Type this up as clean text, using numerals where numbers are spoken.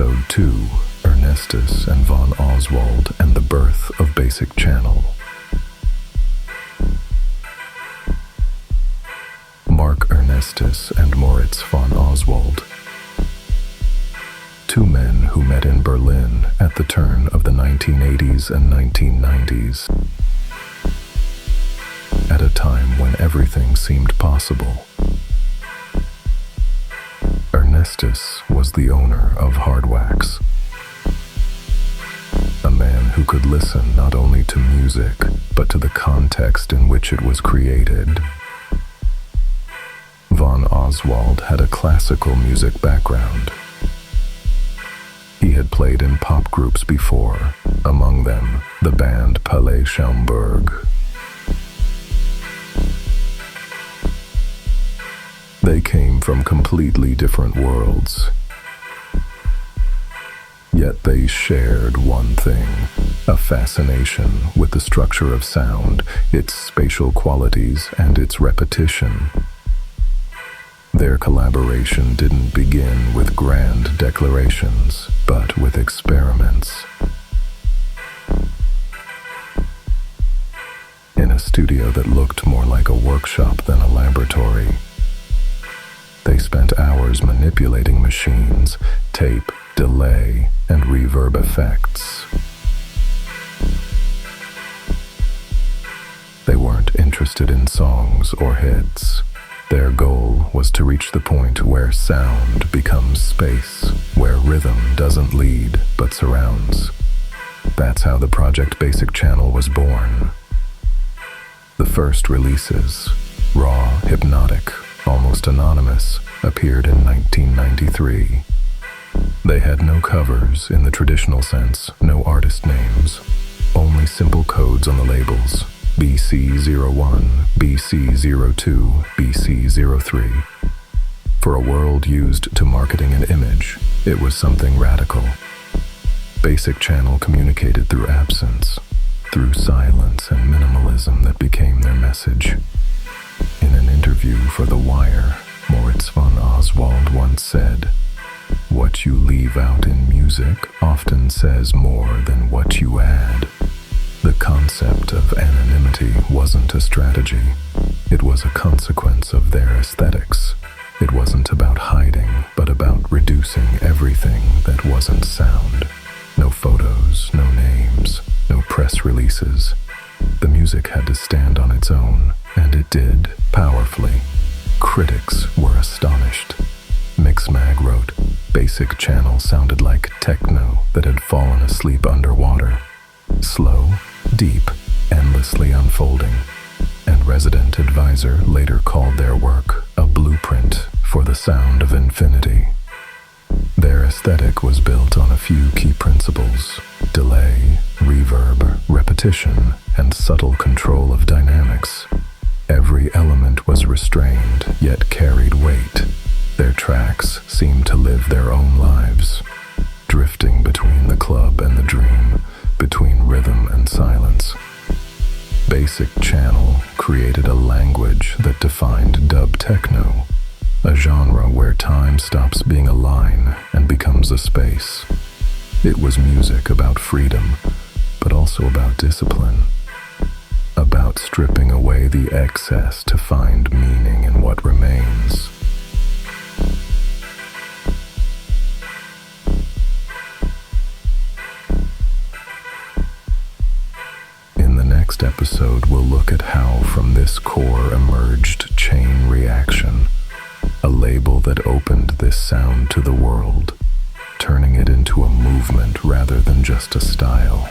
Episode 2, Ernestus and von Oswald and the Birth of Basic Channel. Mark Ernestus and Moritz von Oswald. Two men who met in Berlin at the turn of the 1980s and 1990s. At a time when everything seemed possible. Ernestus was the owner of Hardwax, a man who could listen not only to music, but to the context in which it was created. Von Oswald had a classical music background. He had played in pop groups before, among them the band Palais Schaumburg. They came from completely different worlds. Yet they shared one thing, a fascination with the structure of sound, its spatial qualities, and its repetition. Their collaboration didn't begin with grand declarations, but with experiments. In a studio that looked more like a workshop than a laboratory, they spent hours manipulating machines, tape, delay, and reverb effects. They weren't interested in songs or hits. Their goal was to reach the point where sound becomes space, where rhythm doesn't lead but surrounds. That's how the project Basic Channel was born. The first releases, raw, hypnotic, almost anonymous, appeared in 1993. They had no covers in the traditional sense, no artist names, only simple codes on the labels, BC01, BC02, BC03. For a world used to marketing an image, it was something radical. Basic Channel communicated through absence, through silence and minimalism that became their message. In an interview for The Wire, Moritz von Oswald once said, "What you leave out in music often says more than what you add." The concept of anonymity wasn't a strategy. It was a consequence of their aesthetics. It wasn't about hiding, but about reducing everything that wasn't sound. No photos, no names, no press releases. The music had to stand on its own, and it did, powerfully. Critics were astonished. Mixmag wrote, "Basic Channel sounded like techno that had fallen asleep underwater. Slow, deep, endlessly unfolding." And Resident Advisor later called their work a blueprint for the sound of infinity. Their aesthetic was built on a few key principles: delay, reverb, repetition, and subtle control of dynamics. Every element was restrained, yet carried weight. Their tracks seemed to live their own lives, drifting between the club and the dream, between rhythm and silence. Basic Channel created a language that defined dub techno, a genre where time stops being a line and becomes a space. It was music about freedom, but also about discipline, about stripping away the excess to find meaning in what remains. In the next episode, we'll look at how from this core emerged Chain Reaction, a label that opened this sound to the world, turning it into a movement rather than just a style.